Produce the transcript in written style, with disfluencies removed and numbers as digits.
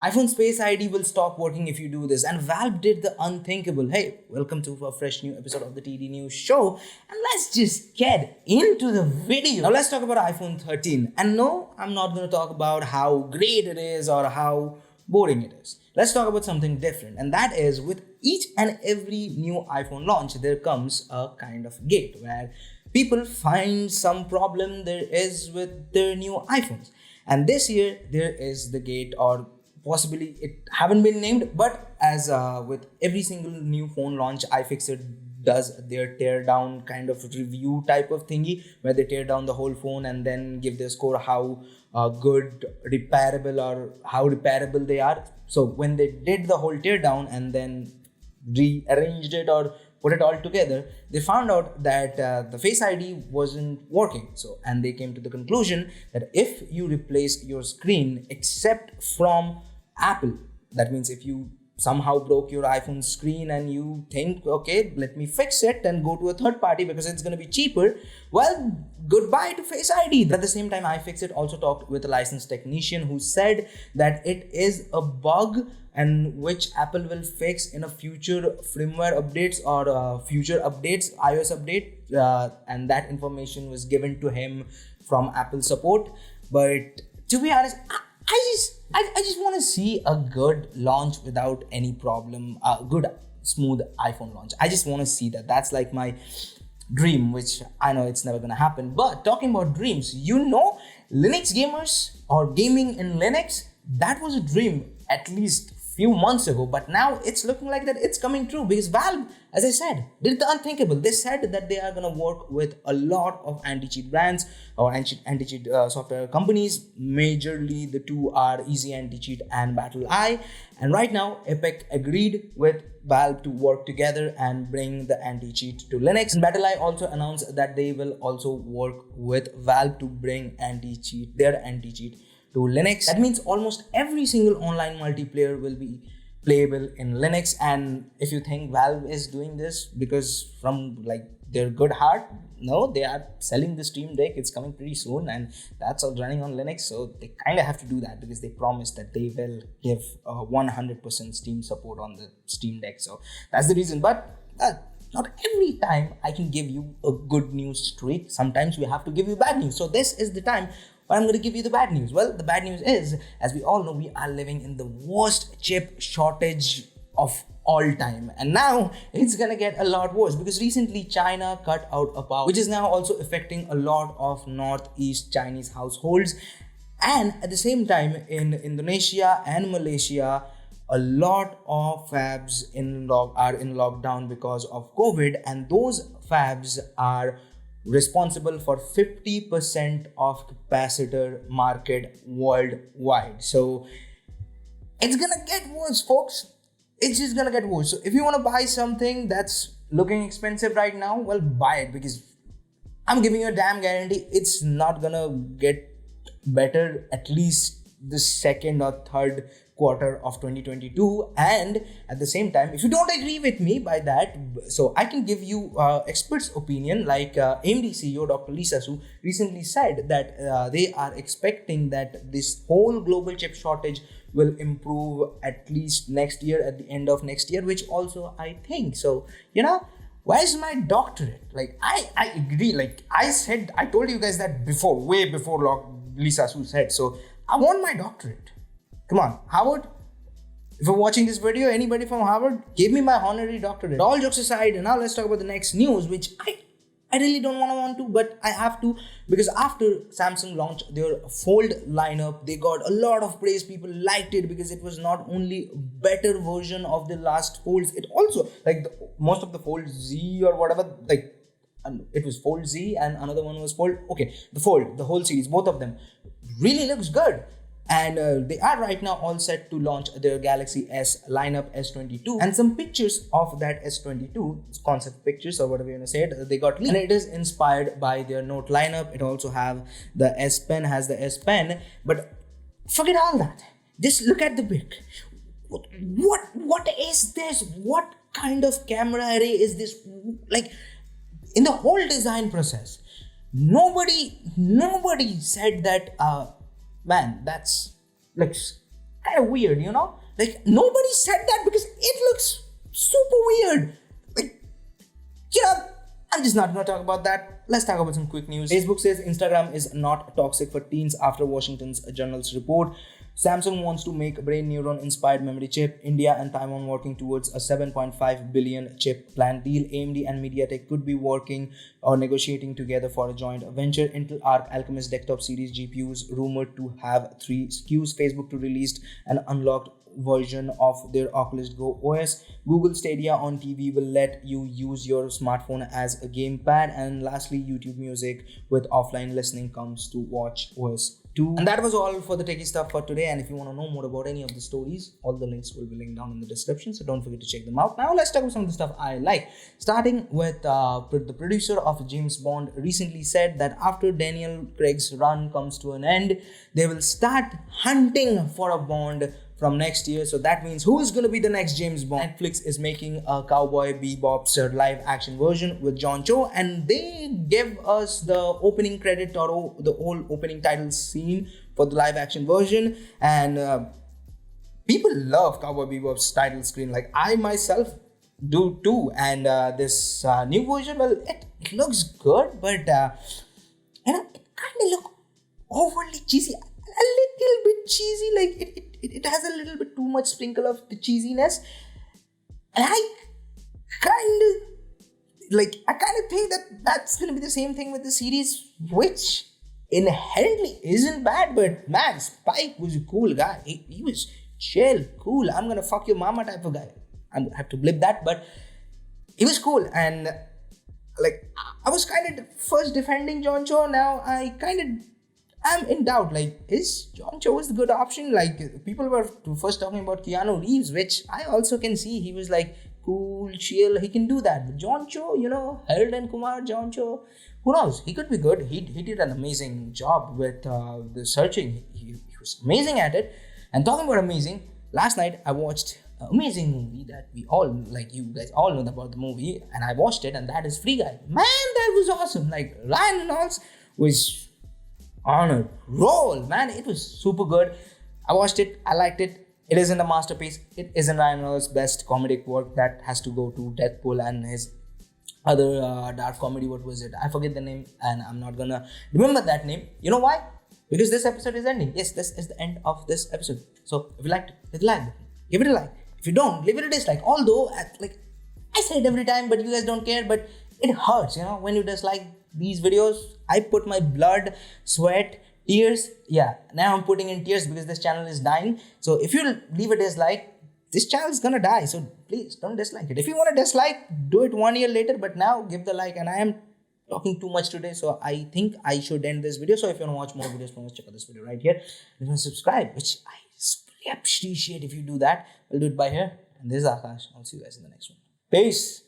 iPhone Space ID will stop working if you do this. And Valve did the unthinkable. Hey, welcome to a fresh new episode of the TD News Show. And let's just get into the video. Now, let's talk about iPhone 13. And no, I'm not going to talk about how great it is or how boring it is. Let's talk about something different. And that is with each and every new iPhone launch, there comes a kind of gate where people find some problem there is with their new iPhones. And this year, there is the gate, or possibly it haven't been named, but as with every single new phone launch, iFixit does their tear down kind of review type of thingy where they tear down the whole phone and then give their score how good, repairable, or how repairable they are. So when they did the whole tear down and then rearranged it or put it all together, they found out that the Face ID wasn't working. So, and they came to the conclusion that if you replace your screen except from Apple, that means if you somehow broke your iPhone screen and you think, okay, let me fix it and go to a third party because it's going to be cheaper, well, goodbye to Face ID. But at the same time, iFixit also talked with a licensed technician who said that it is a bug and which Apple will fix in a future firmware updates or future updates, iOS update, and that information was given to him from Apple support. But to be honest, I just want to see a good launch without any problem, a good smooth iPhone launch. I just want to see that. That's like my dream, which I know it's never gonna happen. But talking about dreams, Linux gamers or gaming in Linux, that was a dream at least few months ago, but now it's looking like that it's coming true because Valve, as I said, did the unthinkable. They said that they are gonna work with a lot of anti-cheat brands or anti-cheat software companies. Majorly, the two are Easy Anti-Cheat and BattleEye. And right now, Epic agreed with Valve to work together and bring the anti-cheat to Linux. And BattleEye also announced that they will also work with Valve to bring their anti-cheat to Linux. That means almost every single online multiplayer will be playable in Linux. And if you think Valve is doing this because from like their good heart, no, they are selling the Steam Deck. It's coming pretty soon and that's all running on Linux. So they kind of have to do that because they promised that they will give 100% Steam support on the Steam Deck. So that's the reason. But not every time I can give you a good news streak. Sometimes we have to give you bad news. So this is the time but I'm going to give you the bad news. Well, the bad news is, as we all know, we are living in the worst chip shortage of all time. And now it's going to get a lot worse because recently China cut out a power, which is now also affecting a lot of Northeast Chinese households. And at the same time, in Indonesia and Malaysia, a lot of fabs are in lockdown because of COVID, and those fabs are responsible for 50% of capacitor market worldwide. So it's gonna get worse, folks. It's just gonna get worse. So if you want to buy something that's looking expensive right now, well, buy it because I'm giving you a damn guarantee it's not gonna get better at least the second or third quarter of 2022. And at the same time, if you don't agree with me by that, so I can give you experts opinion like AMD CEO Dr. Lisa Su recently said that they are expecting that this whole global chip shortage will improve at least next year, at the end of next year, which also I think so. Where's my doctorate? Like I agree, like I told you guys that before, way before Lisa Su said. So I want my doctorate. Come on, Harvard. If you're watching this video, anybody from Harvard, give me my honorary doctorate. All jokes aside, now let's talk about the next news, which I really don't want to, but I have to because after Samsung launched their Fold lineup, they got a lot of praise. People liked it because it was not only a better version of the last Folds, it also most of the Fold Z or whatever, it was Fold Z and another one was Fold. Okay, the Fold, the whole series, both of them really looks good. And they are right now all set to launch their Galaxy S lineup S22. And some pictures of that S22, concept pictures or whatever you want to say it, they got leaked. And it is inspired by their Note lineup. It also has the S Pen. But forget all that. Just look at the pic. What is this? What kind of camera array is this? Like, in the whole design process, nobody said that man, that's looks kind of weird, you know? Like, nobody said that because it looks super weird. Like, you know, I'm just not gonna talk about that. Let's talk about some quick news. Facebook says Instagram is not toxic for teens after Washington's journal's report. Samsung wants to make brain neuron inspired memory chip. India and Taiwan working towards a 7.5 billion chip plant deal. AMD and MediaTek could be working or negotiating together for a joint venture. Intel Arc Alchemist desktop series GPUs rumored to have 3 SKUs. Facebook to release an unlocked version of their Oculus Go OS. Google Stadia on TV will let you use your smartphone as a gamepad. And lastly, YouTube Music with offline listening comes to Watch OS 2. And that was all for the techie stuff for today. And if you want to know more about any of the stories, all the links will be linked down in the description, so don't forget to check them out. Now let's talk about some of the stuff I like. Starting with the producer of James Bond recently said that after Daniel Craig's run comes to an end, they will start hunting for a Bond from next year. So that means who's going to be the next James Bond? Netflix is making a Cowboy Bebop's live action version with John Cho, and they give us the opening credit or the whole opening title scene for the live action version. And people love Cowboy Bebop's title screen. Like, I myself do too. And this new version, well, it looks good, but you know, it kind of look overly cheesy, a little bit cheesy. Like it has a little bit too much sprinkle of the cheesiness, and I kind of think that that's gonna be the same thing with the series, which inherently isn't bad. But man, Spike was a cool guy. He was chill, cool. I'm gonna fuck your mama type of guy. I have to blip that, but he was cool. And like, I was kind of first defending John Cho. Now I kind of I'm in doubt. Like, is John Cho is the good option? Like, people were first talking about Keanu Reeves, which I also can see. He was like cool, chill. He can do that. But John Cho, you know, Harold and Kumar, John Cho, who knows? He could be good. He did an amazing job with the searching. He was amazing at it. And talking about amazing, last night I watched an amazing movie that we all, like, you guys all know about the movie, and I watched it, and that is Free Guy. Man, that was awesome. Like, Ryan Reynolds was on a roll, man. It was super good. I watched it. I liked it. It isn't a masterpiece. It isn't Ryan Reynolds' best comedic work. That has to go to Deadpool and his other dark comedy. What was it? I forget the name, and I'm not gonna remember that name. You know why? Because this episode is ending. Yes, this is the end of this episode. So if you liked it, hit the like button. Give it a like. If you don't, leave it a dislike. Although, like I say it every time, but you guys don't care. But it hurts, you know, when you dislike these videos. I put my blood, sweat, tears. Yeah, now I'm putting in tears because this channel is dying. So if you leave a dislike, this channel is gonna die. So please don't dislike it. If you want to dislike, do it 1 year later. But now give the like. And I am talking too much today, so I think I should end this video. So if you want to watch more videos from us, check out this video right here. You can subscribe, which I really appreciate if you do that. We'll do it by here. And this is Akash. I'll see you guys in the next one. Peace.